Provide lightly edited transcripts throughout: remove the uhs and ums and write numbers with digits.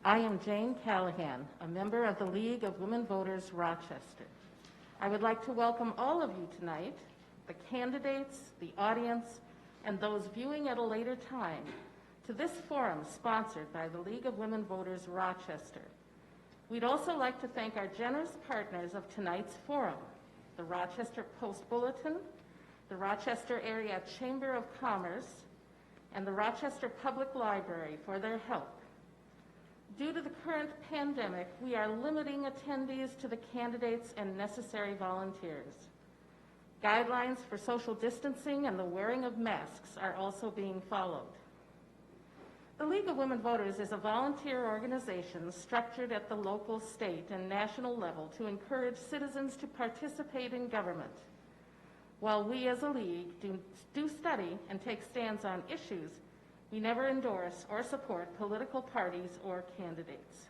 I am Jane Callahan, a member of the League of Women Voters Rochester. I would like to welcome all of you tonight, the candidates, the audience, and those viewing at a later time, to this forum sponsored by the League of Women Voters Rochester. We'd also like to thank our generous partners of tonight's forum, the Rochester Post-Bulletin, the Rochester Area Chamber of Commerce, and the Rochester Public Library for their help. Due to the current pandemic, we are limiting attendees to the candidates and necessary volunteers. Guidelines for social distancing and the wearing of masks are also being followed. The League of Women Voters is a volunteer organization structured at the local, state, and national level to encourage citizens to participate in government. While we as a league do study and take stands on issues, we never endorse or support political parties or candidates.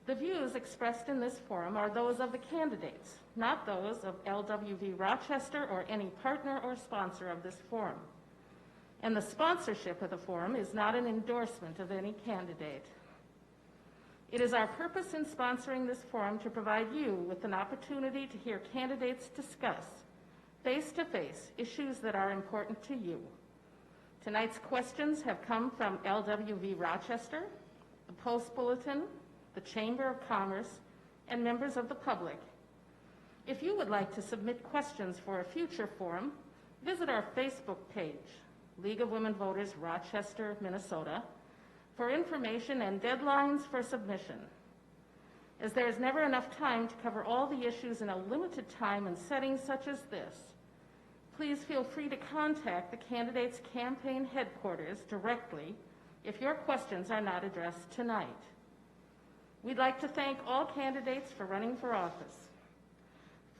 The views expressed in this forum are those of the candidates, not those of LWV Rochester or any partner or sponsor of this forum. And the sponsorship of the forum is not an endorsement of any candidate. It is our purpose in sponsoring this forum to provide you with an opportunity to hear candidates discuss face-to-face issues that are important to you. Tonight's questions have come from LWV Rochester, the Post-Bulletin, the Chamber of Commerce, and members of the public. If you would like to submit questions for a future forum, visit our Facebook page, League of Women Voters Rochester, Minnesota, for information and deadlines for submission. As there is never enough time to cover all the issues in a limited time and setting such as this, please feel free to contact the candidates' campaign headquarters directly if your questions are not addressed tonight. We'd like to thank all candidates for running for office,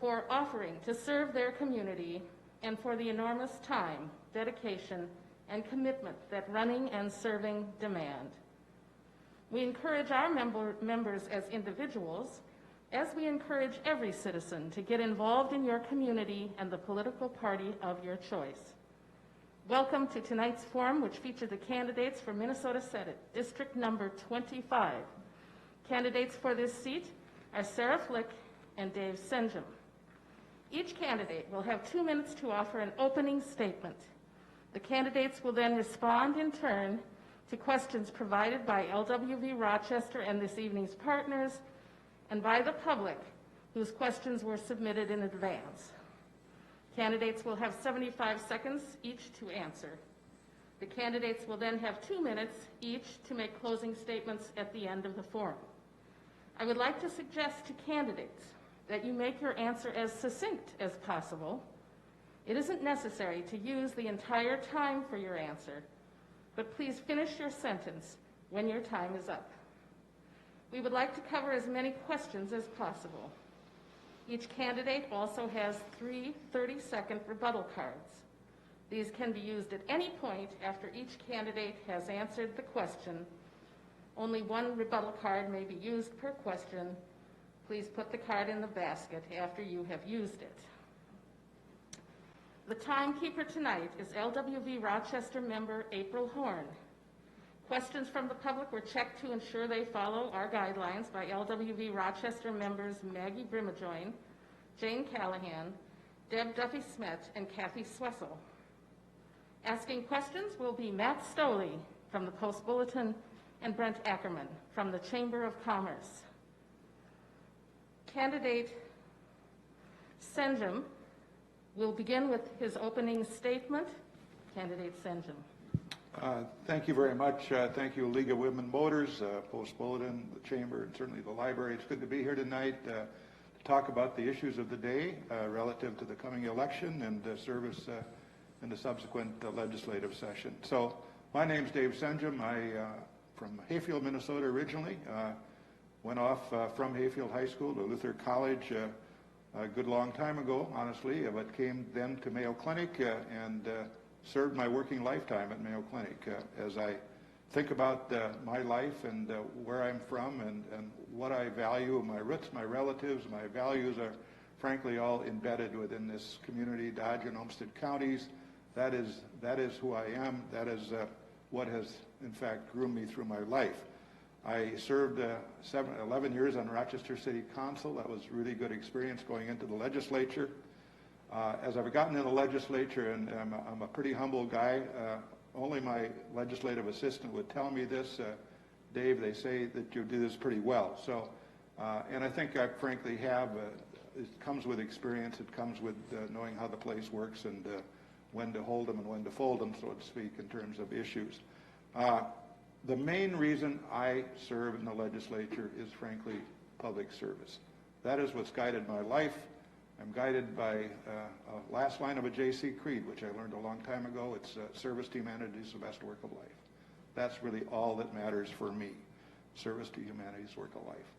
for offering to serve their community, and for the enormous time, dedication, and commitment that running and serving demand. We encourage our members as individuals, as we encourage every citizen to get involved in your community and the political party of your choice. Welcome to tonight's forum, which features the candidates for Minnesota Senate, District Number 25. Candidates for this seat are Sarah Flick and Dave Senjum. Each candidate will have 2 minutes to offer an opening statement. The candidates will then respond in turn to questions provided by LWV Rochester and this evening's partners, and by the public, whose questions were submitted in advance. Candidates will have 75 seconds each to answer. The candidates will then have 2 minutes each to make closing statements at the end of the forum. I would like to suggest to candidates that you make your answer as succinct as possible. It isn't necessary to use the entire time for your answer, but please finish your sentence when your time is up. We would like to cover as many questions as possible. Each candidate also has 3 30-second rebuttal cards. These can be used at any point after each candidate has answered the question. Only 1 rebuttal card may be used per question. Please put the card in the basket after you have used it. The timekeeper tonight is LWV Rochester member April Horn. Questions from the public were checked to ensure they follow our guidelines by LWV Rochester members Maggie Brimajoin, Jane Callahan, Deb Duffy-Smet, and Kathy Swessel. Asking questions will be Matt Stoley from the Post-Bulletin and Brent Ackerman from the Chamber of Commerce. Candidate Senjum will begin with his opening statement. Candidate Senjum. Thank you very much. Thank you, League of Women Voters, Post-Bulletin, the Chamber, and certainly the Library. It's good to be here tonight to talk about the issues of the day relative to the coming election and service in the subsequent legislative session. So my name's Dave Senjum. From Hayfield, Minnesota originally. Went off from Hayfield High School to Luther College a good long time ago, honestly, but came then to Mayo Clinic and served my working lifetime at Mayo Clinic. As I think about my life and where I'm from and what I value, my roots, my relatives, my values are frankly all embedded within this community, Dodge and Olmsted counties. That is who I am. That is what has, in fact, groomed me through my life. I served 11 years on Rochester City Council. That was really good experience going into the legislature. As I've gotten in the legislature, and I'm a pretty humble guy, only my legislative assistant would tell me this, Dave, they say that you do this pretty well. So, and I think I frankly have, it comes with experience, it comes with knowing how the place works and when to hold them and when to fold them, so to speak, in terms of issues. The main reason I serve in the legislature is frankly public service. That is what's guided my life. I'm guided by a last line of a J.C. Creed, which I learned a long time ago. It's service to humanity is the best work of life. That's really all that matters for me. Service to humanity is work of life.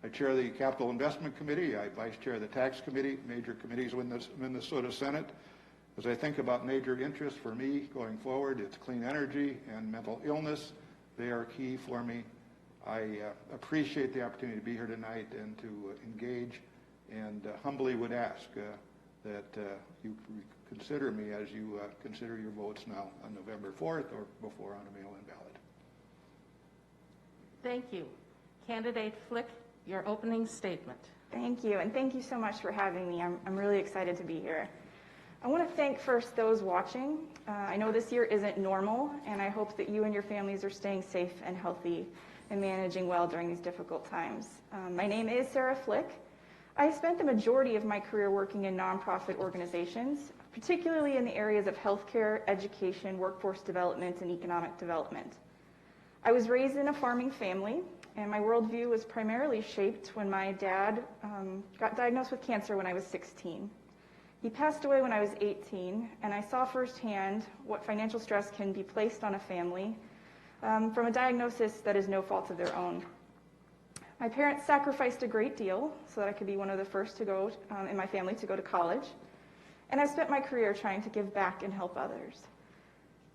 I chair the Capital Investment Committee. I vice chair the Tax Committee, major committees in the Minnesota Senate. As I think about major interests for me going forward, it's clean energy and mental illness. They are key for me. I appreciate the opportunity to be here tonight and to engage, and humbly would ask that you consider me as you consider your votes now on November 4th or before on a mail-in ballot. Thank you. Candidate Flick, your opening statement. Thank you, and thank you so much for having me. I'm really excited to be here. I want to thank first those watching. I know this year isn't normal, and I hope that you and your families are staying safe and healthy and managing well during these difficult times. My name is Sarah Flick. I spent the majority of my career working in nonprofit organizations, particularly in the areas of healthcare, education, workforce development, and economic development. I was raised in a farming family, and my worldview was primarily shaped when my dad got diagnosed with cancer when I was 16. He passed away when I was 18, and I saw firsthand what financial stress can be placed on a family from a diagnosis that is no fault of their own. My parents sacrificed a great deal so that I could be one of the first to go in my family to go to college, and I spent my career trying to give back and help others.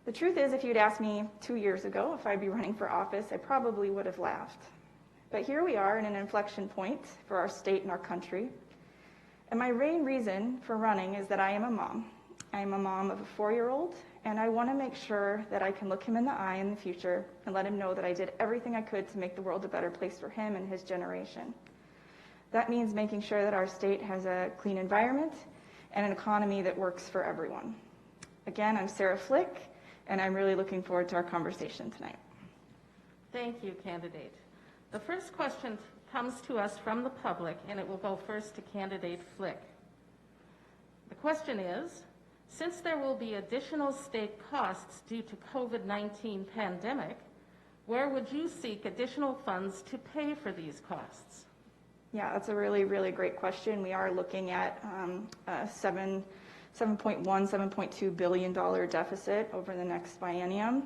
The truth is, if you'd asked me 2 years ago if I'd be running for office, I probably would have laughed. But here we are in an inflection point for our state and our country. And my main reason for running is that I am a mom. I am a mom of a 4-year-old, and I want to make sure that I can look him in the eye in the future and let him know that I did everything I could to make the world a better place for him and his generation. That means making sure that our state has a clean environment and an economy that works for everyone. Again, I'm Sarah Flick, and I'm really looking forward to our conversation tonight. Thank you, candidate. The first question comes to us from the public, and it will go first to candidate Flick. The question is, since there will be additional state costs due to COVID-19 pandemic, where would you seek additional funds to pay for these costs? Yeah, that's a really, really great question. We are looking at a $7.1, $7.2 billion deficit over the next biennium.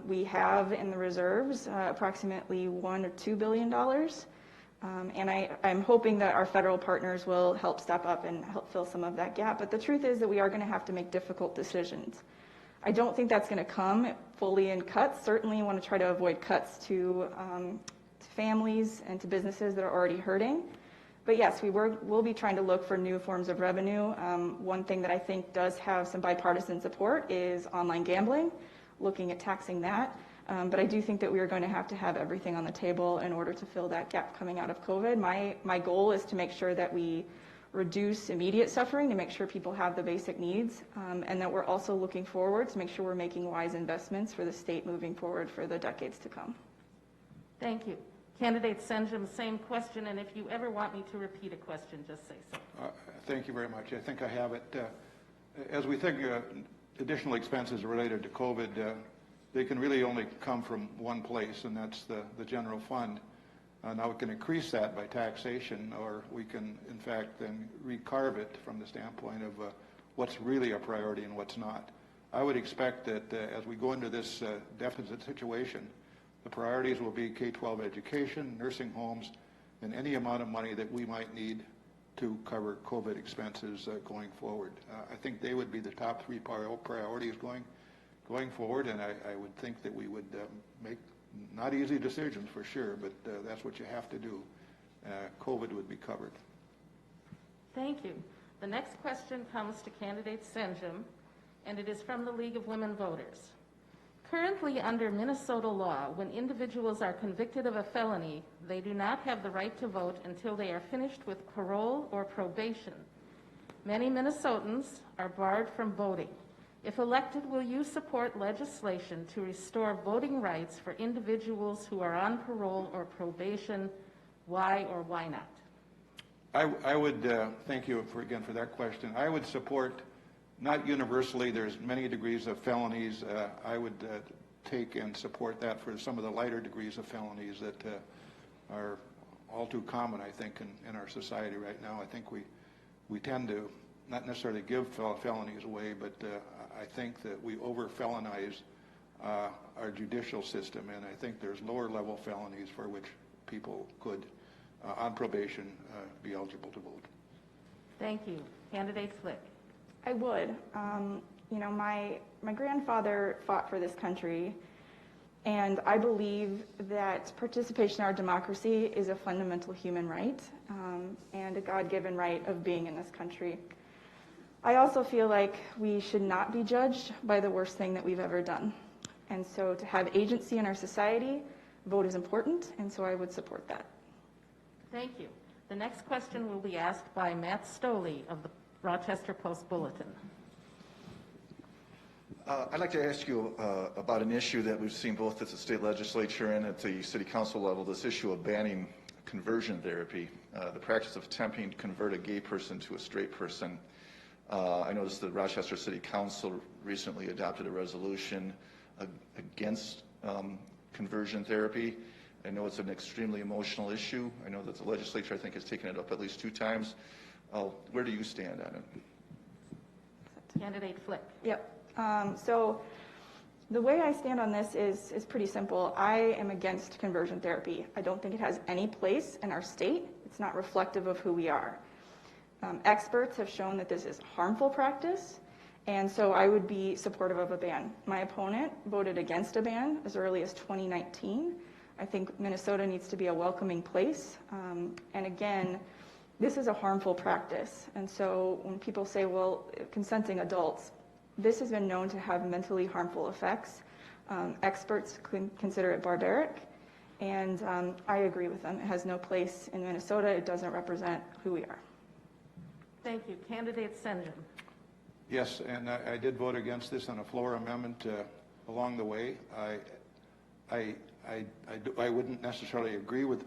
We have in the reserves approximately $1 or $2 billion. And I'm hoping that our federal partners will help step up and help fill some of that gap. But the truth is that we are going to have to make difficult decisions. I don't think that's going to come fully in cuts. Certainly you want to try to avoid cuts to families and to businesses that are already hurting. But yes, we'll be trying to look for new forms of revenue. One thing that I think does have some bipartisan support is online gambling, looking at taxing that. But I do think that we are going to have everything on the table in order to fill that gap coming out of COVID. My goal is to make sure that we reduce immediate suffering, to make sure people have the basic needs, and that we're also looking forward to make sure we're making wise investments for the state moving forward for the decades to come. Thank you. Candidate Senjum, same question, and if you ever want me to repeat a question, just say so. Thank you very much. I think I have it. As we think additional expenses related to COVID, they can really only come from one place, and that's the general fund. Now we can increase that by taxation, or we can, in fact, then recarve it from the standpoint of what's really a priority and what's not. I would expect that as we go into this deficit situation, the priorities will be K-12 education, nursing homes, and any amount of money that we might need to cover COVID expenses going forward. I think they would be the top 3 priorities going forward, and I would think that we would make not easy decisions for sure, but that's what you have to do. COVID would be covered. Thank you. The next question comes to candidate Senjum, and it is from the League of Women Voters. Currently, under Minnesota law, when individuals are convicted of a felony, they do not have the right to vote until they are finished with parole or probation. Many Minnesotans are barred from voting. If elected, will you support legislation to restore voting rights for individuals who are on parole or probation? Why or why not? I would, thank you again for that question. I would support, not universally, there's many degrees of felonies. I would take and support that for some of the lighter degrees of felonies that are all too common, I think, in our society right now. I think we tend to not necessarily give felonies away, but I think that we over-felonize our judicial system, and I think there's lower-level felonies for which people could, on probation, be eligible to vote. Thank you. Candidate Flick. I would. You know, my grandfather fought for this country, and I believe that participation in our democracy is a fundamental human right and a God-given right of being in this country. I also feel like we should not be judged by the worst thing that we've ever done. And so to have agency in our society, vote is important, and so I would support that. Thank you. The next question will be asked by Matt Stoley of the Rochester Post-Bulletin. I'd like to ask you about an issue that we've seen both at the state legislature and at the city council level, this issue of banning conversion therapy, the practice of attempting to convert a gay person to a straight person. I noticed that Rochester City Council recently adopted a resolution against conversion therapy. I know it's an extremely emotional issue. I know that the legislature, I think, has taken it up at least 2 times. Where do you stand on it? Candidate Flick. Yep. So the way I stand on this is pretty simple. I am against conversion therapy. I don't think it has any place in our state. It's not reflective of who we are. Experts have shown that this is harmful practice, and so I would be supportive of a ban. My opponent voted against a ban as early as 2019. I think Minnesota needs to be a welcoming place. And again, this is a harmful practice. And so when people say, well, consenting adults, this has been known to have mentally harmful effects. Experts consider it barbaric, and I agree with them. It has no place in Minnesota. It doesn't represent who we are. Thank you. Candidate Sengen. Yes, and I did vote against this on a floor amendment along the way. I wouldn't necessarily agree with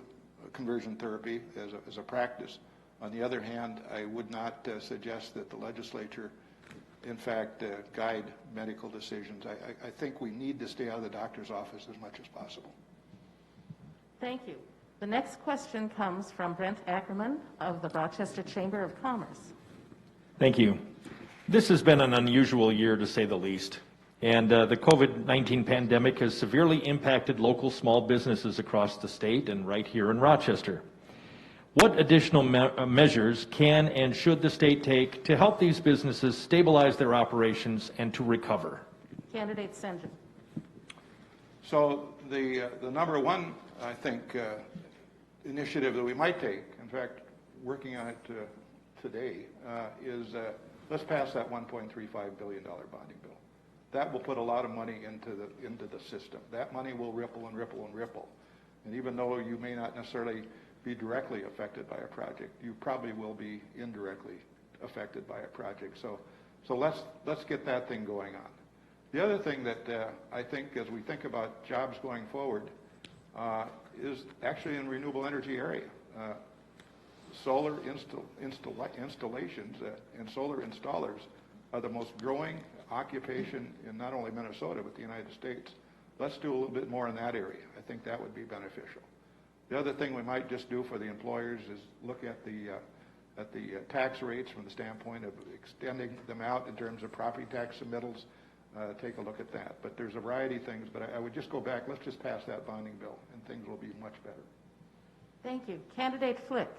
conversion therapy as a practice. On the other hand, I would not suggest that the legislature, in fact, guide medical decisions. I think we need to stay out of the doctor's office as much as possible. Thank you. The next question comes from Brent Ackerman of the Rochester Chamber of Commerce. Thank you. This has been an unusual year, to say the least, and the COVID-19 pandemic has severely impacted local small businesses across the state and right here in Rochester. What additional measures can and should the state take to help these businesses stabilize their operations and to recover? Candidate Sengen. So the number one, I think, initiative that we might take, in fact, working on it today, is let's pass that $1.35 billion bonding bill. That will put a lot of money into the system. That money will ripple and ripple and ripple. And even though you may not necessarily be directly affected by a project, you probably will be indirectly affected by a project. So let's get that thing going on. The other thing that I think, as we think about jobs going forward, is actually in renewable energy area. Solar installations and solar installers are the most growing occupation in not only Minnesota but the United States. Let's do a little bit more in that area. I think that would be beneficial. The other thing we might just do for the employers is look at the tax rates from the standpoint of extending them out in terms of property tax submittals. Take a look at that. But there's a variety of things, but I would just go back, let's just pass that bonding bill, and things will be much better. Thank you. Candidate Flick.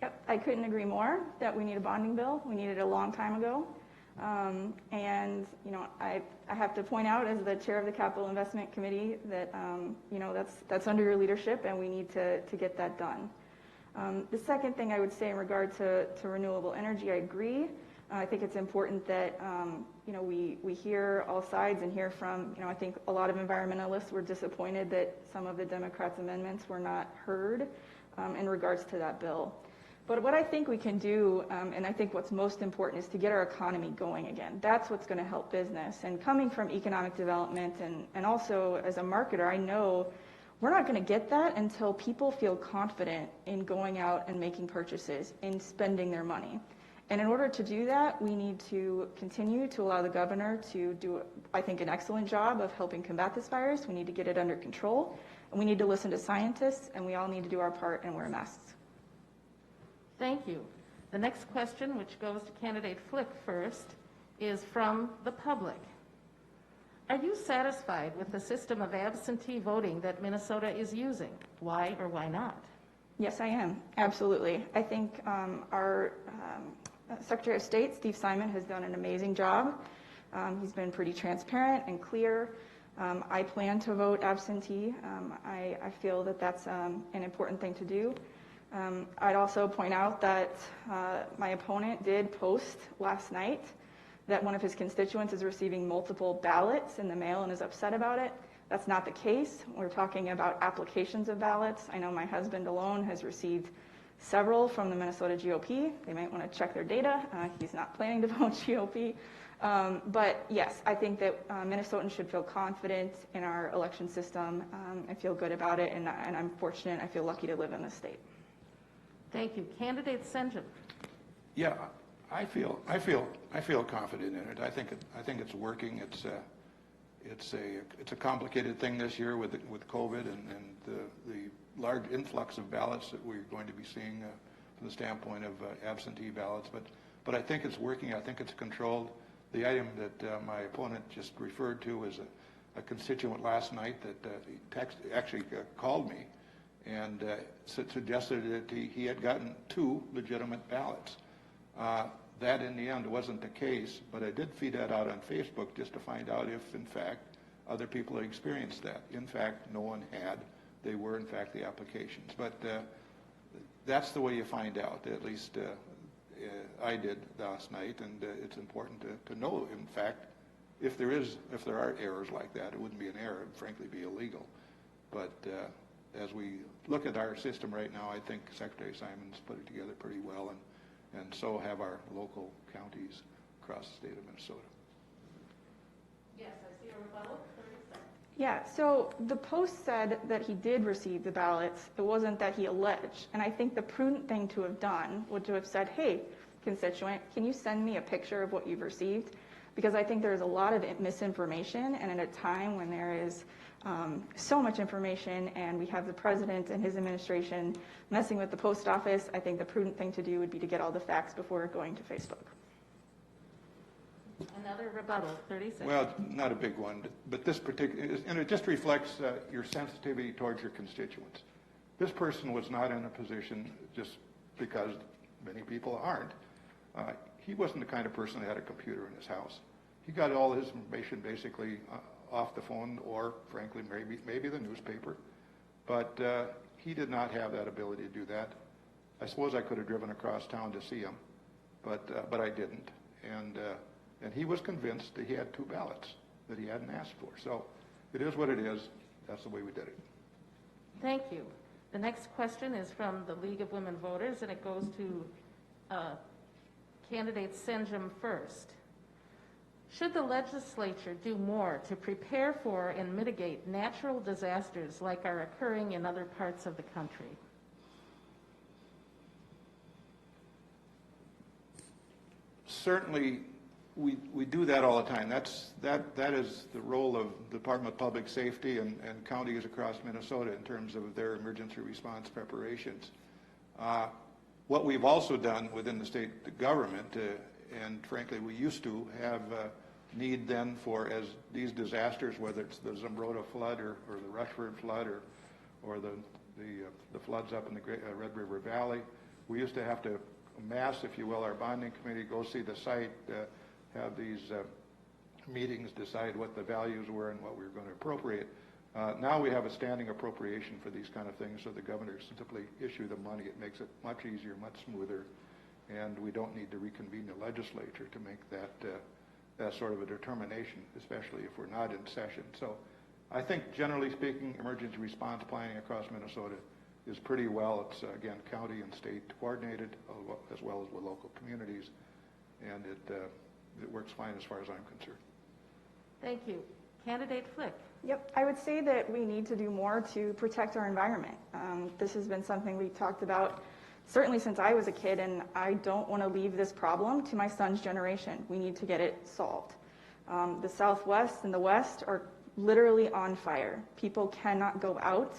Yep, I couldn't agree more that we need a bonding bill. We needed it a long time ago. And, you know, I have to point out as the chair of the Capital Investment Committee that, you know, that's under your leadership, and we need to get that done. The second thing I would say in regard to renewable energy, I agree. I think it's important that we hear all sides and hear from, I think a lot of environmentalists were disappointed that some of the Democrats' amendments were not heard in regards to that bill. But what I think we can do, and I think what's most important, is to get our economy going again. That's what's going to help business. And coming from economic development and also as a marketer, I know we're not going to get that until people feel confident in going out and making purchases, in spending their money. And in order to do that, we need to continue to allow the governor to do, I think, an excellent job of helping combat this virus. We need to get it under control, and we need to listen to scientists, and we all need to do our part and wear masks. Thank you. The next question, which goes to candidate Flick first, is from the public. Are you satisfied with the system of absentee voting that Minnesota is using? Why or why not? Yes, I am. Absolutely. I think our Secretary of State, Steve Simon, has done an amazing job. He's been pretty transparent and clear. I plan to vote absentee. I feel that that's an important thing to do. I'd also point out that my opponent did post last night that one of his constituents is receiving multiple ballots in the mail and is upset about it. That's not the case. We're talking about applications of ballots. I know my husband alone has received several from the Minnesota GOP. They might want to check their data. He's not planning to vote GOP. But yes, I think that Minnesotans should feel confident in our election system and feel good about it. And I'm fortunate. I feel lucky to live in this state. Thank you. Candidate Senjum. Yeah, I feel confident in it. I think it's working. It's a complicated thing this year with COVID and the large influx of ballots that we're going to be seeing from the standpoint of absentee ballots. But I think it's working. I think it's controlled. The item that my opponent just referred to was a constituent last night that called me and suggested that he had gotten 2 legitimate ballots. That in the end wasn't the case, but I did feed that out on Facebook just to find out if in fact other people had experienced that. In fact, no one had. They were in fact the applications. But that's the way you find out, at least I did last night, and it's important to know, in fact, if there are errors like that. It wouldn't be an error, it would frankly be illegal. But as we look at our system right now, I think Secretary Simon's put it together pretty well, and so have our local counties across the state of Minnesota. Yes, I see a rebuttal. 30 seconds. Yeah, so the post said that he did receive the ballots. It wasn't that he alleged. And I think the prudent thing to have done would to have said, hey, constituent, can you send me a picture of what you've received? Because I think there's a lot of misinformation, and at a time when there is so much information and we have the president and his administration messing with the post office, I think the prudent thing to do would be to get all the facts before going to Facebook. Another rebuttal, 30 seconds. Well, not a big one, but this particular, and it just reflects your sensitivity towards your constituents. This person was not in a position, just because many people aren't, he wasn't the kind of person that had a computer in his house. He got all his information basically off the phone or, frankly, maybe the newspaper. But he did not have that ability to do that. I suppose I could have driven across town to see him, but I didn't. And he was convinced that he had 2 ballots that he hadn't asked for. So it is what it is. That's the way we did it. Thank you. The next question is from the League of Women Voters, and it goes to candidate Senjum first. Should the legislature do more to prepare for and mitigate natural disasters like are occurring in other parts of the country? Certainly, we do that all the time. That is the role of the Department of Public Safety and counties across Minnesota in terms of their emergency response preparations. What we've also done within the state government, and frankly we used to have need then for, as these disasters, whether it's the Zumbrota flood or the Rushford flood or the floods up in the Red River Valley, we used to have to amass, if you will, our bonding committee, go see the site, have these meetings, decide what the values were and what we were going to appropriate. Now we have a standing appropriation for these kind of things, so the governor simply issue the money. It makes it much easier, much smoother, and we don't need to reconvene the legislature to make that sort of a determination, especially if we're not in session. So I think, generally speaking, emergency response planning across Minnesota is pretty well. It's, again, county and state coordinated, as well as with local communities, and it works fine as far as I'm concerned. Thank you. Candidate Flick. Yep, I would say that we need to do more to protect our environment. This has been something we've talked about certainly since I was a kid, and I don't want to leave this problem to my son's generation. We need to get it solved. The Southwest and the West are literally on fire. People cannot go out.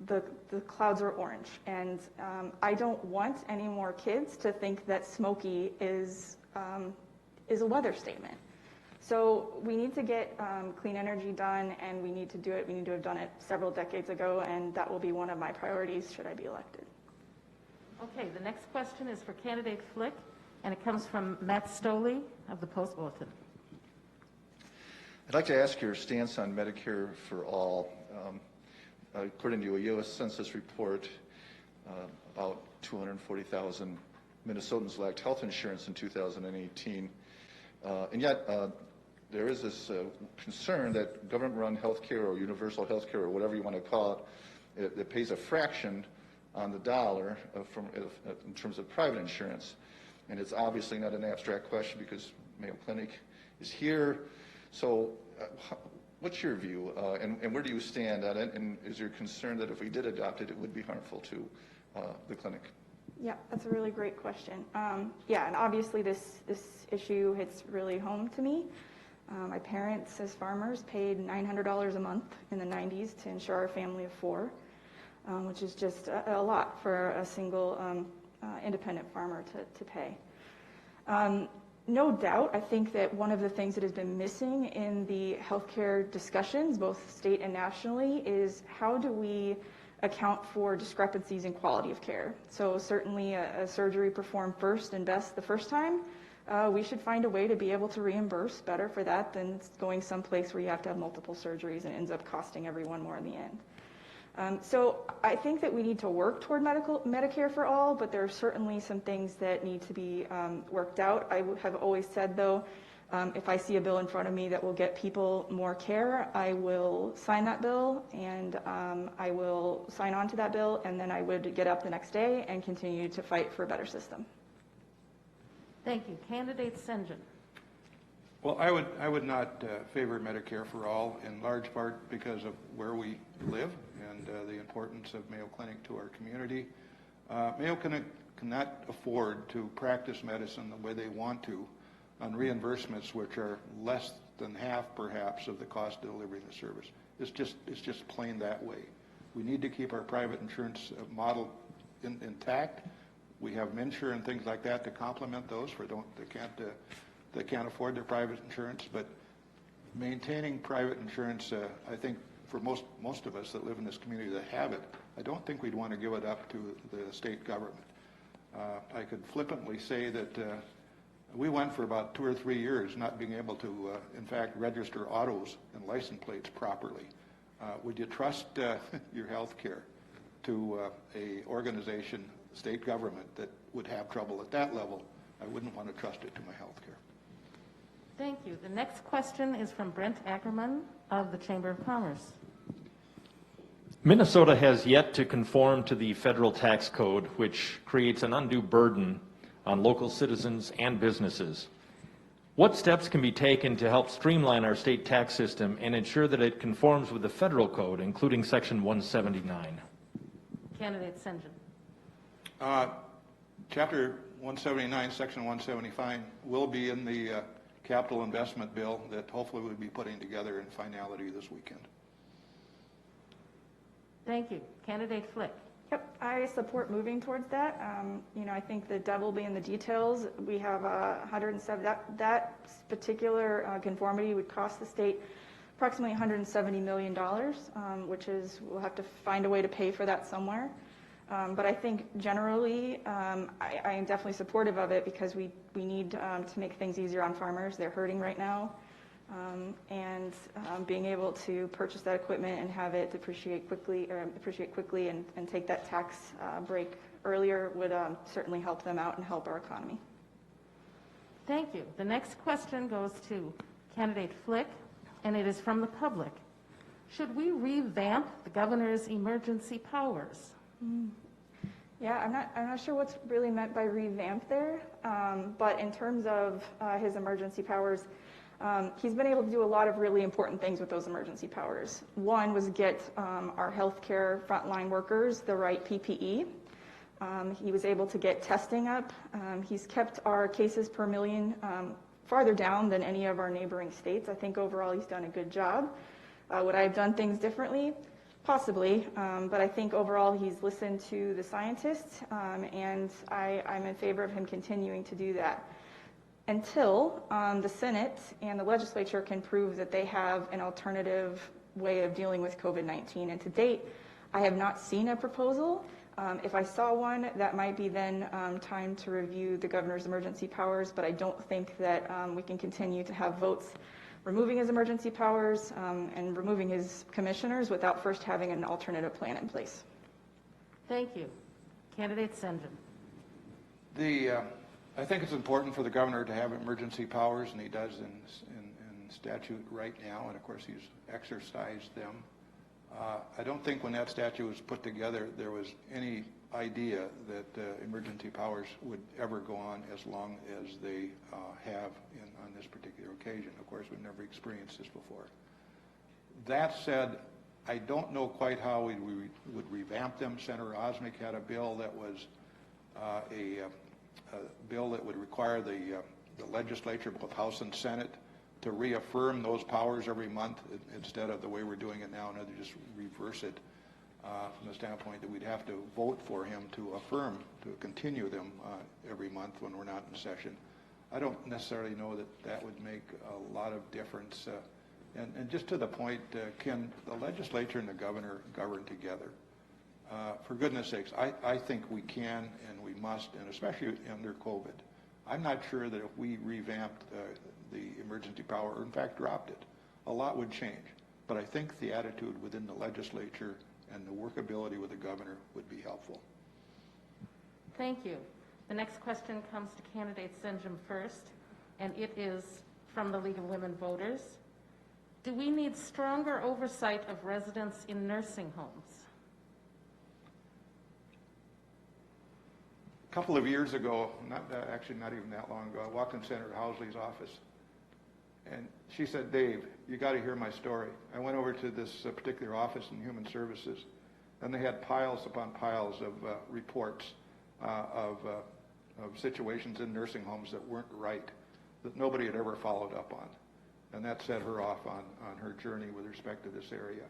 The clouds are orange, and I don't want any more kids to think that Smoky is a weather statement. So we need to get clean energy done, and we need to do it. We need to have done it several decades ago, and that will be one of my priorities should I be elected. Okay, the next question is for candidate Flick, and it comes from Matt Stoley of the Post-Bulletin. I'd like to ask your stance on Medicare for all. According to a U.S. Census report, about 240,000 Minnesotans lacked health insurance in 2018. And yet, there is this concern that government-run health care or universal health care or whatever you want to call it, it pays a fraction on the dollar in terms of private insurance. And it's obviously not an abstract question because Mayo Clinic is here. So what's your view, and where do you stand on it? And is your concern that if we did adopt it, it would be harmful to the clinic? Yeah, that's a really great question. Yeah, and obviously this issue hits really home to me. My parents, as farmers, paid $900 a month in the 90s to insure our family of 4, which is just a lot for a single independent farmer to pay. No doubt, I think that one of the things that has been missing in the healthcare discussions, both state and nationally, is how do we account for discrepancies in quality of care. So certainly a surgery performed first and best the first time, we should find a way to be able to reimburse better for that than going someplace where you have to have multiple surgeries and it ends up costing everyone more in the end. So I think that we need to work toward Medicare for all, but there are certainly some things that need to be worked out. I have always said, though, if I see a bill in front of me that will get people more care, I will sign that bill, and I will sign on to that bill, and then I would get up the next day and continue to fight for a better system. Thank you. Candidate St. John. Well, I would not favor Medicare for all, in large part because of where we live and the importance of Mayo Clinic to our community. Mayo Clinic cannot afford to practice medicine the way they want to on reimbursements which are less than half, perhaps, of the cost of delivering the service. It's just plain that way. We need to keep our private insurance model intact. We have MNsure and things like that to complement those for they can't afford their private insurance. But maintaining private insurance, I think, for most of us that live in this community that have it, I don't think we'd want to give it up to the state government. I could flippantly say that we went for about 2 or 3 years not being able to, in fact, register autos and license plates properly. Would you trust your health care to a organization, state government, that would have trouble at that level? I wouldn't want to trust it to my health care. Thank you. The next question is from Brent Ackerman of the Chamber of Commerce. Minnesota has yet to conform to the federal tax code, which creates an undue burden on local citizens and businesses. What steps can be taken to help streamline our state tax system and ensure that it conforms with the federal code, including Section 179? Candidate St. John. Chapter 179, Section 175 will be in the capital investment bill that hopefully we'll be putting together in finality this weekend. Thank you. Candidate Flick. Yep, I support moving towards that. I think the devil will be in the details. We have 107, that particular conformity would cost the state approximately $170 million, which is, we'll have to find a way to pay for that somewhere. But I think generally, I am definitely supportive of it because we need to make things easier on farmers. They're hurting right now. And being able to purchase that equipment and have it depreciate quickly and take that tax break earlier would certainly help them out and help our economy. Thank you. The next question goes to candidate Flick, and it is from the public. Should we revamp the governor's emergency powers? Yeah, I'm not sure what's really meant by revamp there, but in terms of his emergency powers, he's been able to do a lot of really important things with those emergency powers. One was get our healthcare frontline workers the right PPE. He was able to get testing up. He's kept our cases per million farther down than any of our neighboring states. I think overall he's done a good job. Would I have done things differently? Possibly, but I think overall he's listened to the scientists, and I'm in favor of him continuing to do that until the Senate and the legislature can prove that they have an alternative way of dealing with COVID-19. And to date, I have not seen a proposal. If I saw one, that might be then time to review the governor's emergency powers, but I don't think that we can continue to have votes removing his emergency powers and removing his commissioners without first having an alternative plan in place. Thank you. Candidate Senjum. I think it's important for the governor to have emergency powers, and he does in statute right now, and of course he's exercised them. I don't think when that statute was put together there was any idea that emergency powers would ever go on as long as they have on this particular occasion. Of course, we've never experienced this before. That said, I don't know quite how we would revamp them. Senator Osmek had a bill that was a bill that would require the legislature, both House and Senate, to reaffirm those powers every month instead of the way we're doing it now, and just reverse it from the standpoint that we'd have to vote for him to affirm, to continue them every month when we're not in session. I don't necessarily know that that would make a lot of difference. And just to the point, can the legislature and the governor govern together? For goodness sakes, I think we can and we must, and especially under COVID. I'm not sure that if we revamped the emergency power, or in fact dropped it, a lot would change. But I think the attitude within the legislature and the workability with the governor would be helpful. Thank you. The next question comes to candidate Senjum first, and it is from the League of Women Voters. Do we need stronger oversight of residents in nursing homes? A couple of years ago, actually not even that long ago, I walked in Senator Housley's office, and she said, "Dave, you got to hear my story." I went over to this particular office in Human Services, and they had piles upon piles of reports of situations in nursing homes that weren't right, that nobody had ever followed up on. And that set her off on her journey with respect to this area.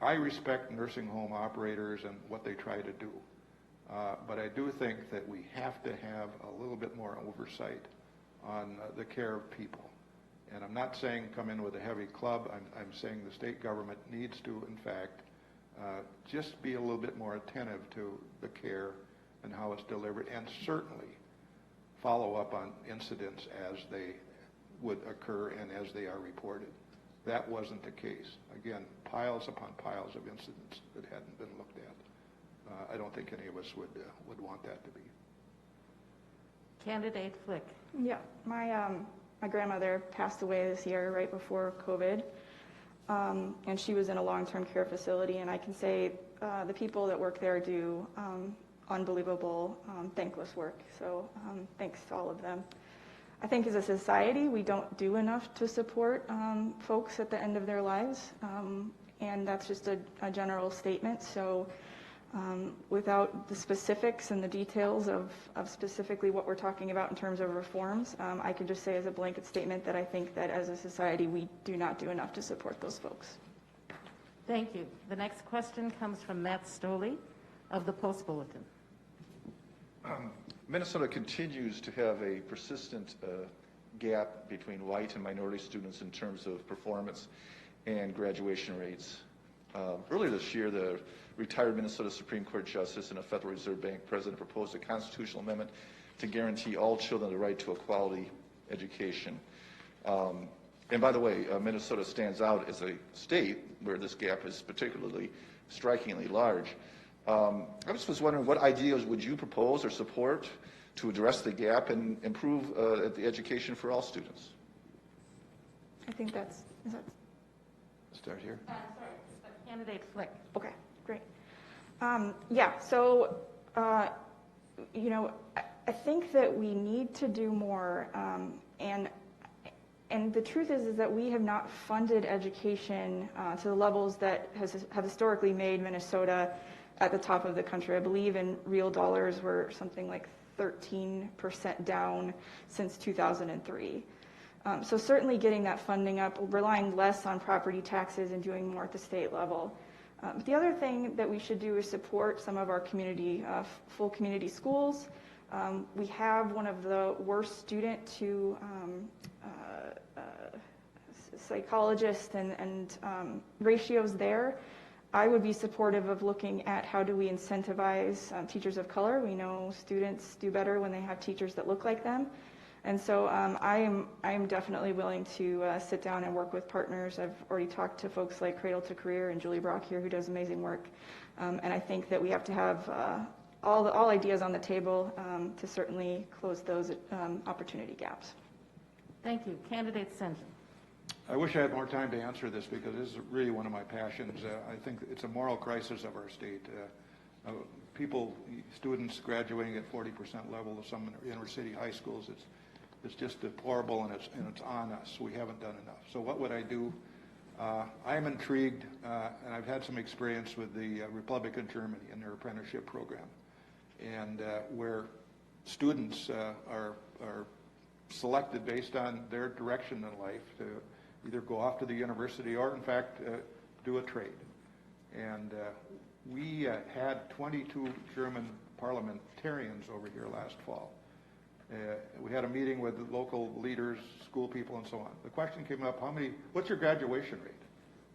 I respect nursing home operators and what they try to do. But I do think that we have to have a little bit more oversight on the care of people. And I'm not saying come in with a heavy club. I'm saying the state government needs to, in fact, just be a little bit more attentive to the care and how it's delivered, and certainly follow up on incidents as they would occur and as they are reported. That wasn't the case. Again, piles upon piles of incidents that hadn't been looked at. I don't think any of us would want that to be. Candidate Flick. Yeah, my grandmother passed away this year right before COVID, and she was in a long-term care facility, and I can say the people that work there do unbelievable, thankless work, so thanks to all of them. I think as a society, we don't do enough to support folks at the end of their lives, and that's just a general statement. So without the specifics and the details of specifically what we're talking about in terms of reforms, I can just say as a blanket statement that I think that as a society, we do not do enough to support those folks. Thank you. The next question comes from Matt Stoley of the Post-Bulletin. Minnesota continues to have a persistent gap between white and minority students in terms of performance and graduation rates. Earlier this year, the retired Minnesota Supreme Court Justice and a Federal Reserve Bank president proposed a constitutional amendment to guarantee all children the right to a quality education. And by the way, Minnesota stands out as a state where this gap is particularly strikingly large. I just was wondering, what ideas would you propose or support to address the gap and improve the education for all students? I think is that, Start here. Sorry, it's the candidate Flick. okay, great. Yeah, so, I think that we need to do more, and the truth is that we have not funded education to the levels that have historically made Minnesota at the top of the country. I believe in real dollars we're something like 13% down since 2003. So certainly getting that funding up, relying less on property taxes and doing more at the state level. But the other thing that we should do is support some of our community, full community schools. We have one of the worst student to psychologist and ratios there. I would be supportive of looking at how do we incentivize teachers of color. We know students do better when they have teachers that look like them. And so I am definitely willing to sit down and work with partners. I've already talked to folks like Cradle to Career and Julie Brock here, who does amazing work. And I think that we have to have all ideas on the table to certainly close those opportunity gaps. Thank you. Candidate Sengen. I wish I had more time to answer this because this is really one of my passions. I think it's a moral crisis of our state. Students graduating at 40% level of some inner city high schools, it's just deplorable, and it's on us. We haven't done enough. So what would I do? I'm intrigued, and I've had some experience with the Republic of Germany and their apprenticeship program, and where students are selected based on their direction in life to either go off to the university or, in fact, do a trade. And we had 22 German parliamentarians over here last fall. We had a meeting with local leaders, school people, and so on. The question came up, what's your graduation rate?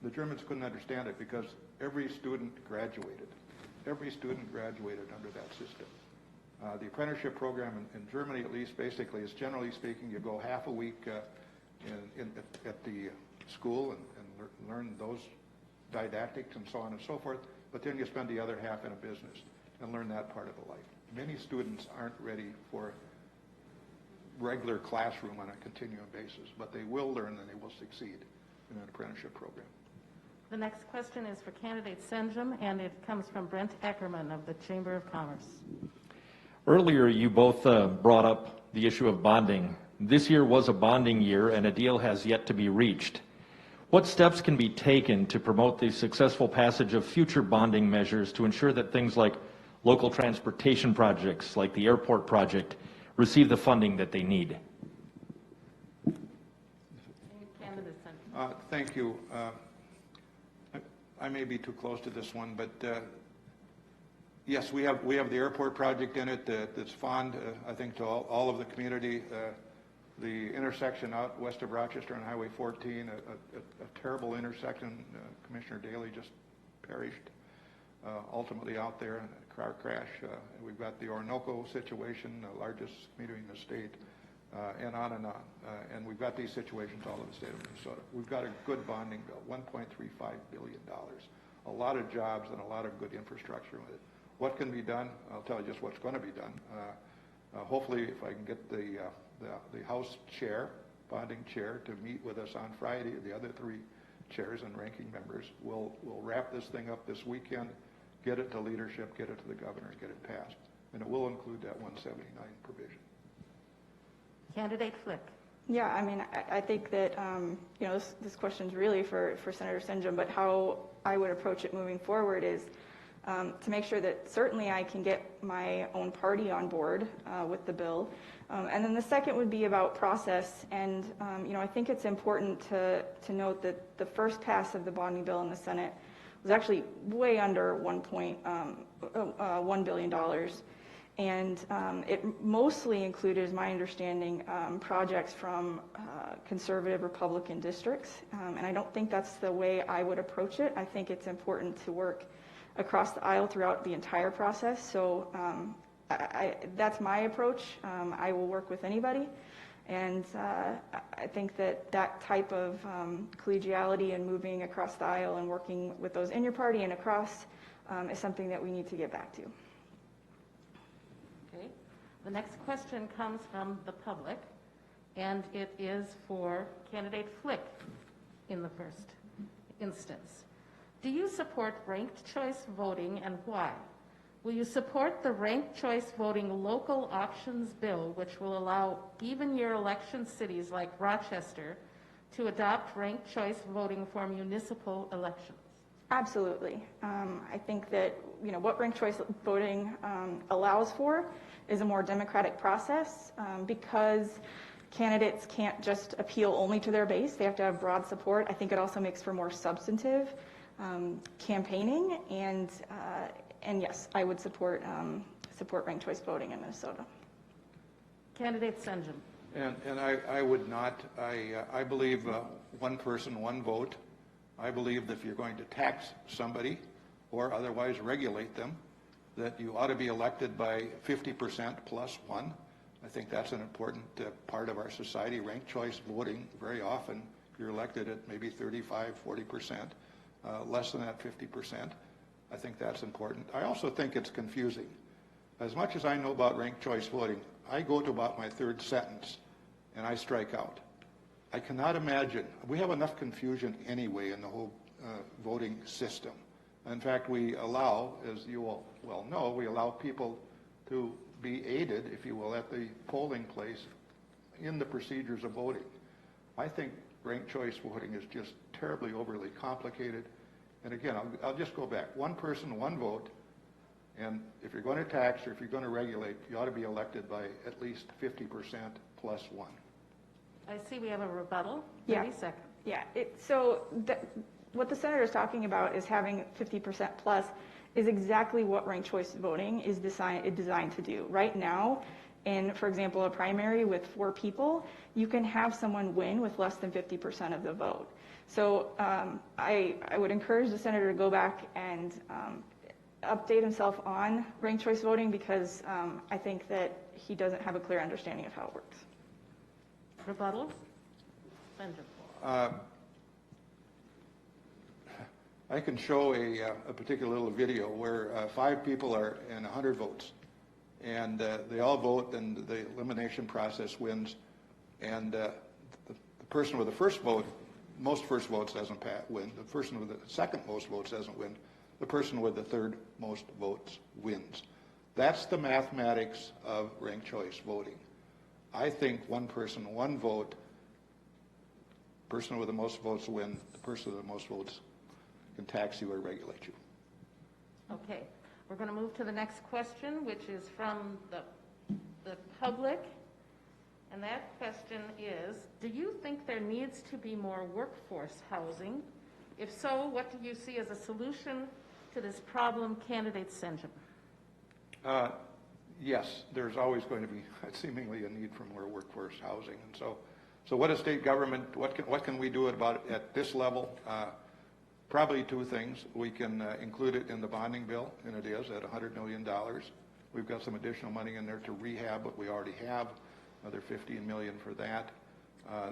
The Germans couldn't understand it because every student graduated. Every student graduated under that system. The apprenticeship program in Germany, at least, basically is, generally speaking, you go half a week at the school and learn those didactics and so on and so forth, but then you spend the other half in a business and learn that part of the life. Many students aren't ready for regular classroom on a continuum basis, but they will learn and they will succeed in an apprenticeship program. The next question is for candidate Sengen, and it comes from Brent Eckerman of the Chamber of Commerce. Earlier, you both brought up the issue of bonding. This year was a bonding year, and a deal has yet to be reached. What steps can be taken to promote the successful passage of future bonding measures to ensure that things like local transportation projects, like the airport project, receive the funding that they need? Candidate Sengen. Thank you. I may be too close to this one, but yes, we have the airport project in it that's fond, I think, to all of the community. The intersection out west of Rochester on Highway 14, a terrible intersection. Commissioner Daley just perished ultimately out there in a car crash. We've got the Orinoco situation, the largest community in the state, and on and on. And we've got these situations all over the state of Minnesota. We've got a good bonding bill, $1.35 billion. A lot of jobs and a lot of good infrastructure with it. What can be done? I'll tell you just what's going to be done. Hopefully, if I can get the House chair, bonding chair, to meet with us on Friday, the other three chairs and ranking members, we'll wrap this thing up this weekend, get it to leadership, get it to the governor, get it passed. And it will include that 179 provision. Candidate Flick. Yeah, I mean, I think that, this question's really for Senator Sengen, but how I would approach it moving forward is to make sure that certainly I can get my own party on board with the bill. And then the second would be about process. And, I think it's important to note that the first pass of the bonding bill in the Senate was actually way under $1 billion. And it mostly included, as my understanding, projects from conservative Republican districts. And I don't think that's the way I would approach it. I think it's important to work across the aisle throughout the entire process. So that's my approach. I will work with anybody. And I think that type of collegiality and moving across the aisle and working with those in your party and across is something that we need to get back to. Okay. The next question comes from the public, and it is for candidate Flick in the first instance. Do you support ranked choice voting and why? Will you support the ranked choice voting local options bill, which will allow even-year election cities like Rochester to adopt ranked choice voting for municipal elections? Absolutely. I think that what ranked choice voting allows for is a more democratic process because candidates can't just appeal only to their base. They have to have broad support. I think it also makes for more substantive campaigning. And yes, I would support ranked choice voting in Minnesota. Candidate Senjum. And I would not. I believe one person, one vote. I believe that if you're going to tax somebody or otherwise regulate them, that you ought to be elected by 50% plus one. I think that's an important part of our society. Ranked choice voting, very often you're elected at maybe 35, 40%, less than that 50%. I think that's important. I also think it's confusing. As much as I know about ranked choice voting, I go to about my third sentence and I strike out. I cannot imagine. We have enough confusion anyway in the whole voting system. In fact, we allow, as you all well know, we allow people to be aided, if you will, at the polling place in the procedures of voting. I think ranked choice voting is just terribly overly complicated. And again, I'll just go back. One person, one vote. And if you're going to tax or if you're going to regulate, you ought to be elected by at least 50% plus one. I see we have a rebuttal. Yeah. 30 seconds. Yeah, what the senator is talking about is having 50% plus is exactly what ranked choice voting is designed to do. Right now, in, for example, a primary with 4 people, you can have someone win with less than 50% of the vote. So I would encourage the senator to go back and update himself on ranked choice voting because I think that he doesn't have a clear understanding of how it works. Rebuttal? Senjum. I can show a particular little video where 5 people are in 100 votes, and they all vote, and the elimination process wins, and the person with the first vote, most first votes doesn't win. The person with the second most votes doesn't win. The person with the third most votes wins. That's the mathematics of ranked choice voting. I think one person, one vote. Person with the most votes win. The person with the most votes can tax you or regulate you. Okay, we're going to move to the next question, which is from the public. And that question is, do you think there needs to be more workforce housing? If so, what do you see as a solution to this problem, candidate Senjum? Yes, there's always going to be seemingly a need for more workforce housing. And so what is state government, what can we do about it at this level? Probably 2 things. We can include it in the bonding bill, and it is at $100 million. We've got some additional money in there to rehab what we already have, another $15 million for that.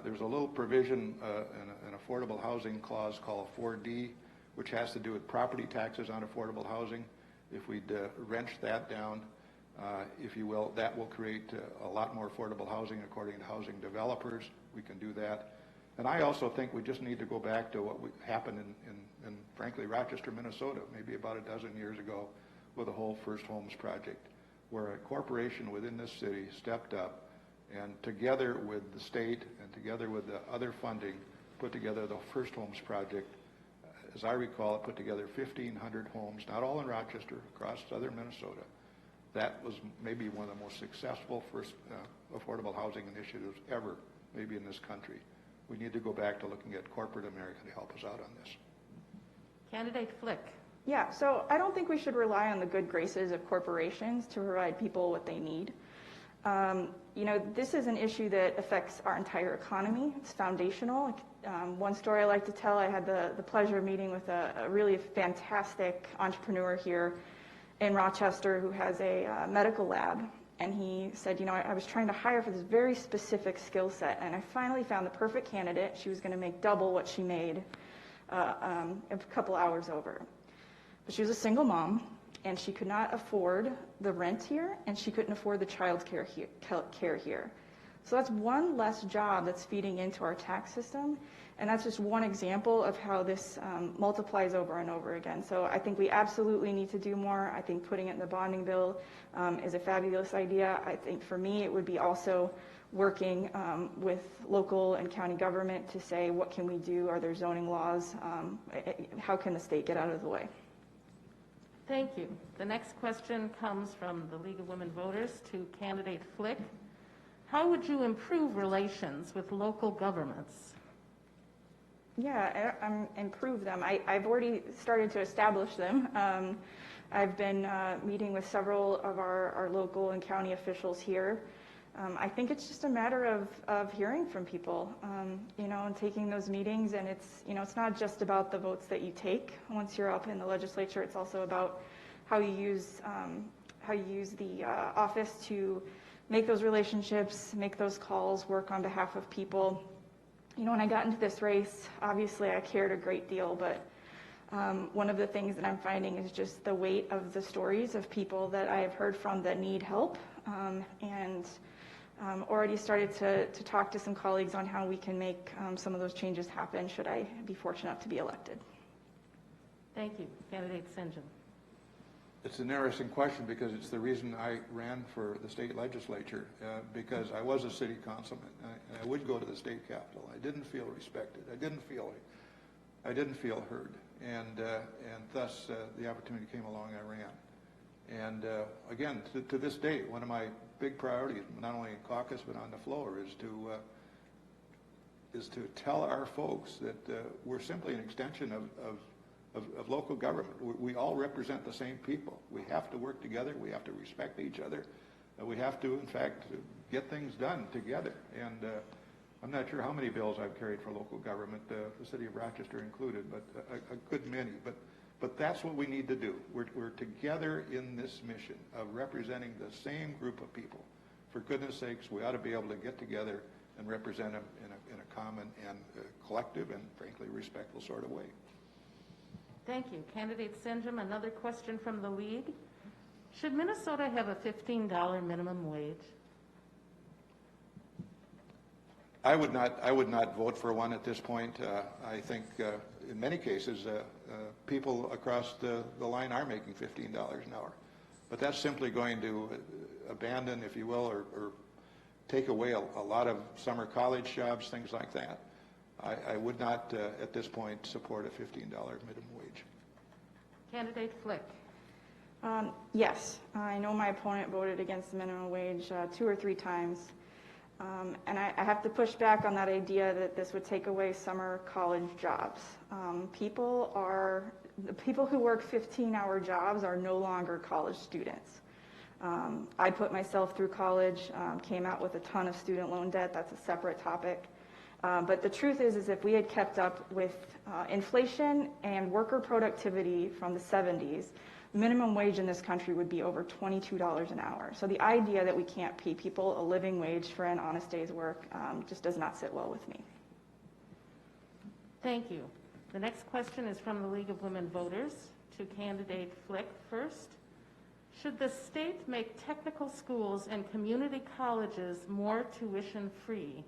There's a little provision, an affordable housing clause called 4D, which has to do with property taxes on affordable housing. If we'd wrench that down, if you will, that will create a lot more affordable housing according to housing developers. We can do that. And I also think we just need to go back to what happened in frankly, Rochester, Minnesota, maybe about a dozen years ago with the whole First Homes project, where a corporation within this city stepped up and together with the state and together with the other funding, put together the First Homes project. As I recall, it put together 1,500 homes, not all in Rochester, across southern Minnesota. That was maybe one of the most successful first affordable housing initiatives ever, maybe in this country. We need to go back to looking at corporate America to help us out on this. Candidate Flick. Yeah, so I don't think we should rely on the good graces of corporations to provide people what they need. This is an issue that affects our entire economy. It's foundational. One story I like to tell, I had the pleasure of meeting with a really fantastic entrepreneur here in Rochester who has a medical lab. And he said, I was trying to hire for this very specific skill set, and I finally found the perfect candidate. She was going to make double what she made a couple hours over. But she was a single mom, and she could not afford the rent here, and she couldn't afford the child care here. So that's one less job that's feeding into our tax system, and that's just one example of how this multiplies over and over again. So I think we absolutely need to do more. I think putting it in the bonding bill is a fabulous idea. I think for me, it would be also working with local and county government to say, what can we do? Are there zoning laws? How can the state get out of the way? Thank you. The next question comes from the League of Women Voters to candidate Flick. How would you improve relations with local governments? Yeah, improve them. I've already started to establish them. I've been meeting with several of our local and county officials here. I think it's just a matter of hearing from people, and taking those meetings. And it's not just about the votes that you take once you're up in the legislature. It's also about how you use the office to make those relationships, make those calls, work on behalf of people. When I got into this race, obviously I cared a great deal, but one of the things that I'm finding is just the weight of the stories of people that I have heard from that need help, and already started to talk to some colleagues on how we can make some of those changes happen should I be fortunate enough to be elected. Thank you. Candidate St. John. It's an interesting question because it's the reason I ran for the state legislature, because I was a city councilman. I would go to the state capitol. I didn't feel respected. I didn't feel heard, and thus the opportunity came along. I ran, and again, to this day, one of my big priorities, not only in caucus but on the floor, is to tell our folks that we're simply an extension of local government. We all represent the same people. We have to work together. We have to respect each other. We have to, in fact, get things done together. And I'm not sure how many bills I've carried for local government, the city of Rochester included, but a good many. But that's what we need to do. We're together in this mission of representing the same group of people. For goodness sakes, we ought to be able to get together and represent them in a common and collective and, frankly, respectful sort of way. Thank you. Candidate St. John, another question from the League. Should Minnesota have a $15 minimum wage? I would not vote for one at this point. I think in many cases people across the line are making $15 an hour, but that's simply going to abandon, if you will, or take away a lot of summer college jobs, things like that. I would not at this point support a $15 minimum wage. Candidate Flick. Yes, I know my opponent voted against the minimum wage 2 or 3 times. And I have to push back on that idea that this would take away summer college jobs. The people who work 15-hour jobs are no longer college students. I put myself through college, came out with a ton of student loan debt. That's a separate topic. But the truth is if we had kept up with inflation and worker productivity from the 70s, minimum wage in this country would be over $22 an hour. So the idea that we can't pay people a living wage for an honest day's work just does not sit well with me. Thank you. The next question is from the League of Women Voters to candidate Flick first. Should the state make technical schools and community colleges more tuition-free?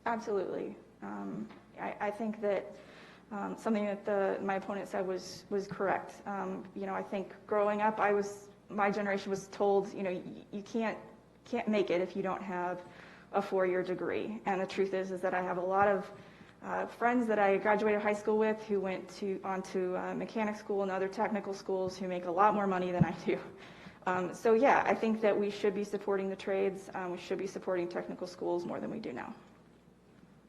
Absolutely. I think that something that my opponent said was correct. I think growing up, my generation was told, you can't make it if you don't have a 4-year degree. And the truth is that I have a lot of friends that I graduated high school with who went on to mechanic school and other technical schools who make a lot more money than I do. So yeah, I think that we should be supporting the trades. We should be supporting technical schools more than we do now.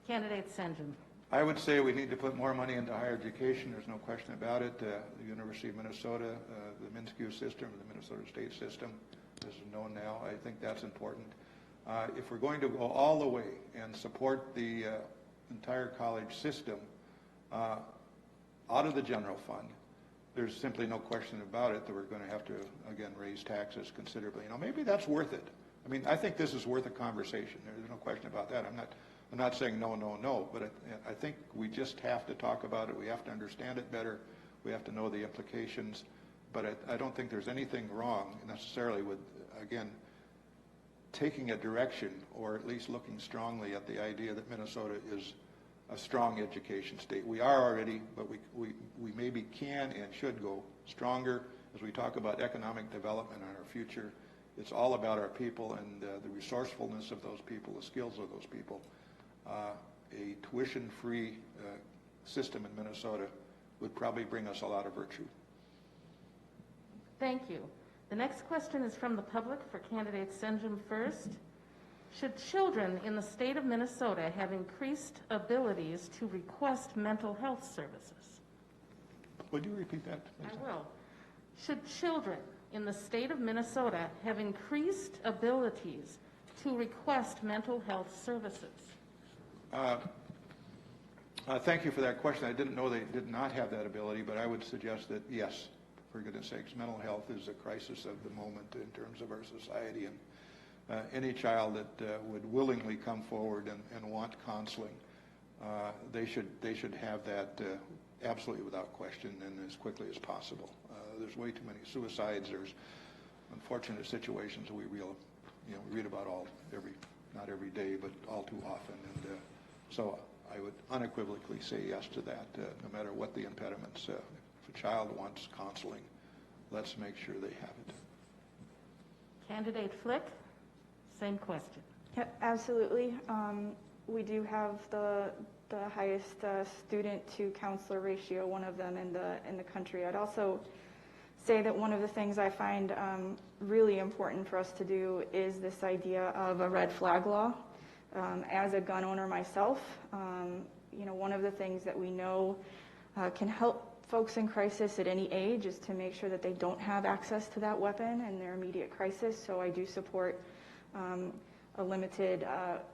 Candidate St. John. I would say we need to put more money into higher education. There's no question about it. The University of Minnesota, the MnSCU system, the Minnesota State system, this is known now. I think that's important. If we're going to go all the way and support the entire college system out of the general fund, there's simply no question about it that we're going to have to, again, raise taxes considerably. Maybe that's worth it. I mean, I think this is worth a conversation. There's no question about that. I'm not saying no, but I think we just have to talk about it. We have to understand it better. We have to know the implications, but I don't think there's anything wrong necessarily with, again, taking a direction or at least looking strongly at the idea that Minnesota is a strong education state. We are already, but we maybe can and should go stronger as we talk about economic development and our future. It's all about our people and the resourcefulness of those people, the skills of those people. A tuition-free system in Minnesota would probably bring us a lot of virtue. Thank you. The next question is from the public for candidate Senjum first. Should children in the state of Minnesota have increased abilities to request mental health services? Would you repeat that, please? I will. Should children in the state of Minnesota have increased abilities to request mental health services? Thank you for that question. I didn't know they did not have that ability, but I would suggest that yes, for goodness sakes, mental health is a crisis of the moment in terms of our society, and any child that would willingly come forward and want counseling, they should have that absolutely without question and as quickly as possible. There's way too many suicides. There's unfortunate situations we read about not every day, but all too often, and so I would unequivocally say yes to that, no matter what the impediments. If a child wants counseling, let's make sure they have it. Candidate Flick, same question. Yep, absolutely. We do have the highest student to counselor ratio, one of them in the country. I'd also say that one of the things I find really important for us to do is this idea of a red flag law. As a gun owner myself, one of the things that we know can help folks in crisis at any age is to make sure that they don't have access to that weapon in their immediate crisis. So I do support a limited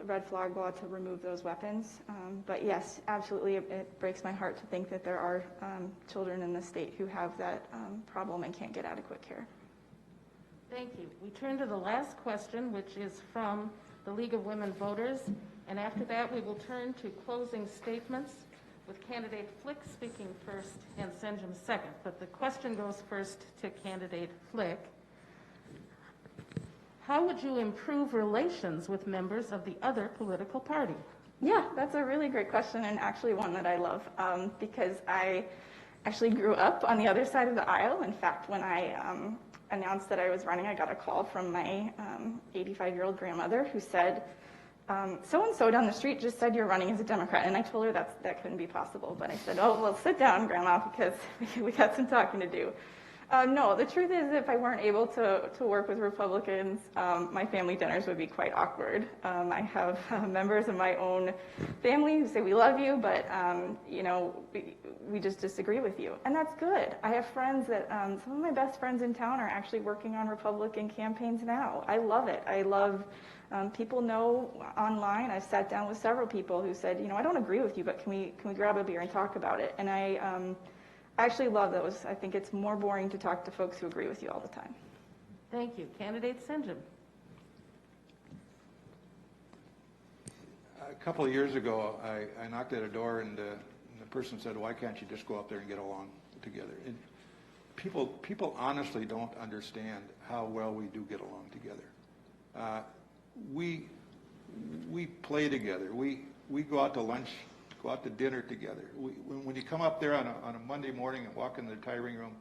red flag law to remove those weapons. But yes, absolutely, it breaks my heart to think that there are children in the state who have that problem and can't get adequate care. Thank you. We turn to the last question, which is from the League of Women Voters, and after that we will turn to closing statements with candidate Flick speaking first and Senjum second. But the question goes first to candidate Flick. How would you improve relations with members of the other political party? Yeah, that's a really great question, and actually one that I love because I actually grew up on the other side of the aisle. In fact, when I announced that I was running, I got a call from my 85-year-old grandmother who said, so-and-so down the street just said you're running as a Democrat. And I told her that couldn't be possible. But I said, oh, well, sit down, Grandma, because we got some talking to do. No, the truth is if I weren't able to work with Republicans, my family dinners would be quite awkward. I have members of my own family who say, we love you, but we just disagree with you. And that's good. I have friends that, some of my best friends in town are actually working on Republican campaigns now. I love it. I love people know online. I've sat down with several people who said, I don't agree with you, but can we grab a beer and talk about it? And I actually love those. I think it's more boring to talk to folks who agree with you all the time. Thank you. Candidate Senjum. A couple of years ago, I knocked at a door and the person said, why can't you just go up there and get along together? And people honestly don't understand how well we do get along together. We play together. We go out to lunch, go out to dinner together. When you come up there on a Monday morning and walk in the retiring room,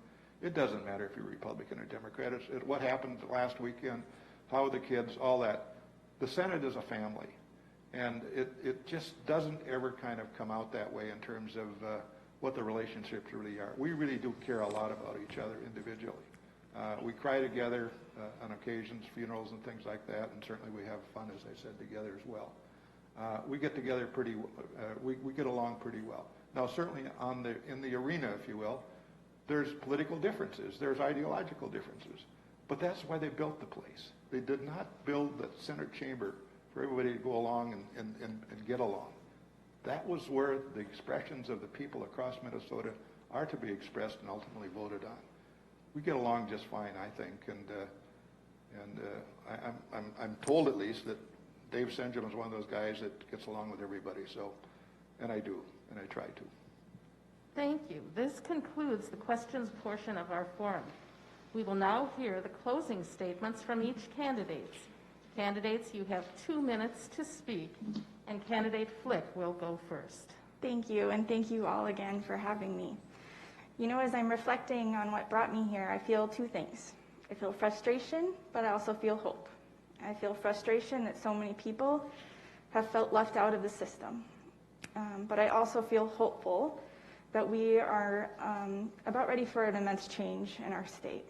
it doesn't matter if you're Republican or Democrat. It's what happened last weekend, how are the kids, all that. The Senate is a family, and it just doesn't ever kind of come out that way in terms of what the relationships really are. We really do care a lot about each other individually. We cry together on occasions, funerals and things like that, and certainly we have fun, as I said, together as well. We get together we get along pretty well. Now, certainly in the arena, if you will, there's political differences, there's ideological differences, but that's why they built the place. They did not build the Senate chamber for everybody to go along and get along. That was where the expressions of the people across Minnesota are to be expressed and ultimately voted on. We get along just fine, I think, and I'm told at least that Dave Senjum is one of those guys that gets along with everybody. So, and I do, and I try to. Thank you. This concludes the questions portion of our forum. We will now hear the closing statements from each candidate. Candidates, you have 2 minutes to speak, and candidate Flick will go first. Thank you, and thank you all again for having me. You know, as I'm reflecting on what brought me here, I feel two things. I feel frustration, but I also feel hope. I feel frustration that so many people have felt left out of the system. But I also feel hopeful that we are about ready for an immense change in our state.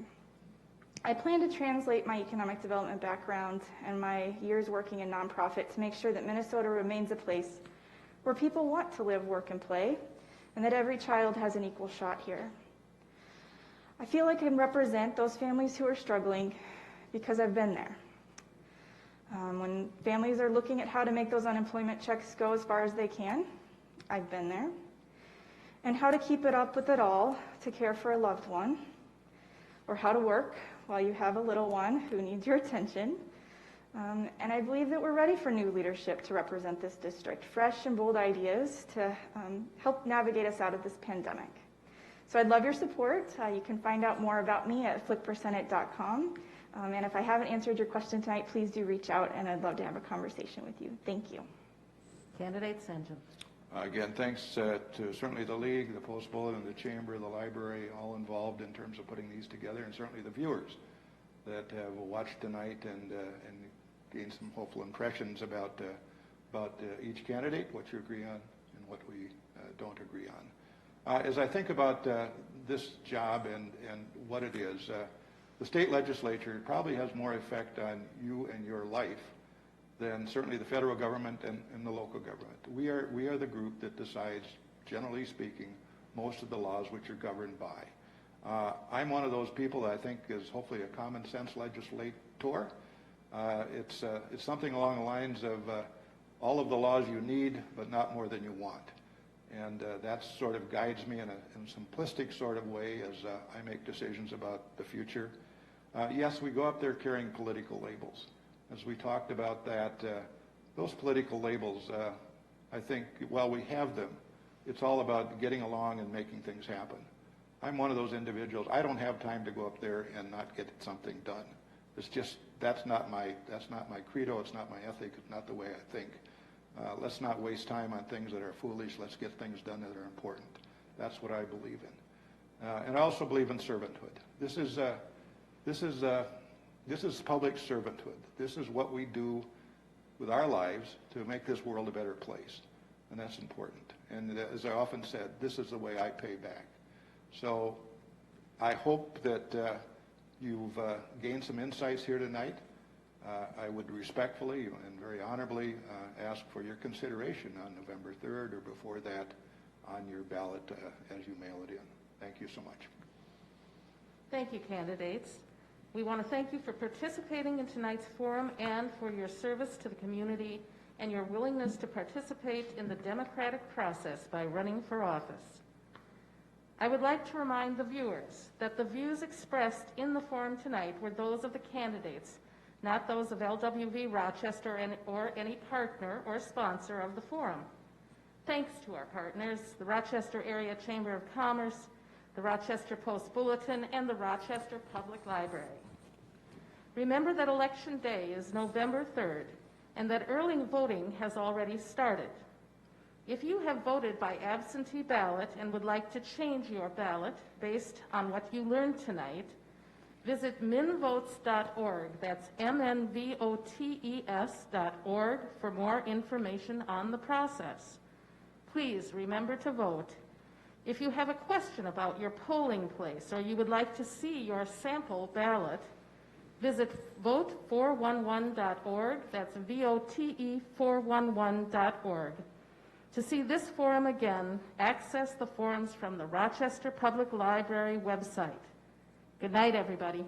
I plan to translate my economic development background and my years working in nonprofit to make sure that Minnesota remains a place where people want to live, work, and play, and that every child has an equal shot here. I feel like I can represent those families who are struggling because I've been there. When families are looking at how to make those unemployment checks go as far as they can, I've been there. And how to keep it up with it all to care for a loved one, or how to work while you have a little one who needs your attention. And I believe that we're ready for new leadership to represent this district, fresh and bold ideas to help navigate us out of this pandemic. So I'd love your support. You can find out more about me at flickforsenate.com. And if I haven't answered your question tonight, please do reach out, and I'd love to have a conversation with you. Thank you. Candidate St. John. Again, thanks to certainly the League, the Post Bulletin, the Chamber, the Library, all involved in terms of putting these together, and certainly the viewers that have watched tonight and gained some hopeful impressions about each candidate, what you agree on and what we don't agree on. As I think about this job and what it is, the state legislature probably has more effect on you and your life than certainly the federal government and the local government. We are the group that decides, generally speaking, most of the laws which are governed by. I'm one of those people that I think is hopefully a common sense legislator. It's something along the lines of all of the laws you need, but not more than you want. And that sort of guides me in a simplistic sort of way as I make decisions about the future. Yes, we go up there carrying political labels. As we talked about that, those political labels, I think, while we have them, it's all about getting along and making things happen. I'm one of those individuals. I don't have time to go up there and not get something done. It's just, that's not my credo, it's not my ethic, it's not the way I think. Let's not waste time on things that are foolish. Let's get things done that are important. That's what I believe in. And I also believe in servanthood. This is public servanthood. This is what we do with our lives to make this world a better place. And that's important. And as I often said, this is the way I pay back. So I hope that you've gained some insights here tonight. I would respectfully and very honorably ask for your consideration on November 3rd or before that on your ballot as you mail it in. Thank you so much. Thank you, candidates. We want to thank you for participating in tonight's forum and for your service to the community and your willingness to participate in the democratic process by running for office. I would like to remind the viewers that the views expressed in the forum tonight were those of the candidates, not those of LWV Rochester or any partner or sponsor of the forum. Thanks to our partners, the Rochester Area Chamber of Commerce, the Rochester Post Bulletin, and the Rochester Public Library. Remember that Election Day is November 3rd, and that early voting has already started. If you have voted by absentee ballot and would like to change your ballot based on what you learned tonight, visit minvotes.org, that's MNVOTES.org, for more information on the process. Please remember to vote. If you have a question about your polling place or you would like to see your sample ballot, visit vote411.org, that's VOTE411.org. To see this forum again, access the forums from the Rochester Public Library website. Good night, everybody.